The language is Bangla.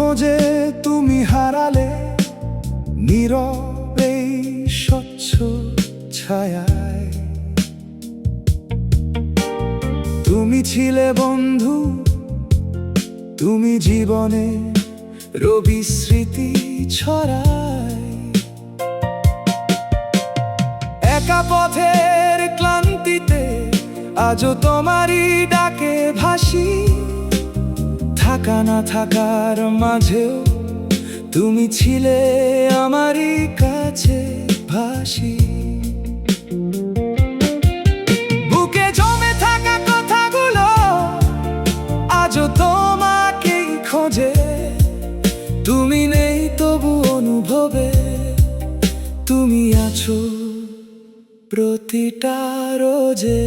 খোঁজে তুমি হারালে নীরবে স্বচ্ছ ছায়ায়। তুমি ছিলে বন্ধু, তুমি জীবনে রবি স্মৃতি ছড়ায়। একা পথের ক্লান্তিতে আজও তোমারই ডাকে ভাসি। থাকা না থাকার মাঝেও তুমি ছিলে আমারই কাছে ভাসি। বুকে জমে থাকা কথাগুলো আজও তোমাকেই খোঁজে। তুমি নেই তবু অনুভবে তুমি আছো প্রতিটা রোজে।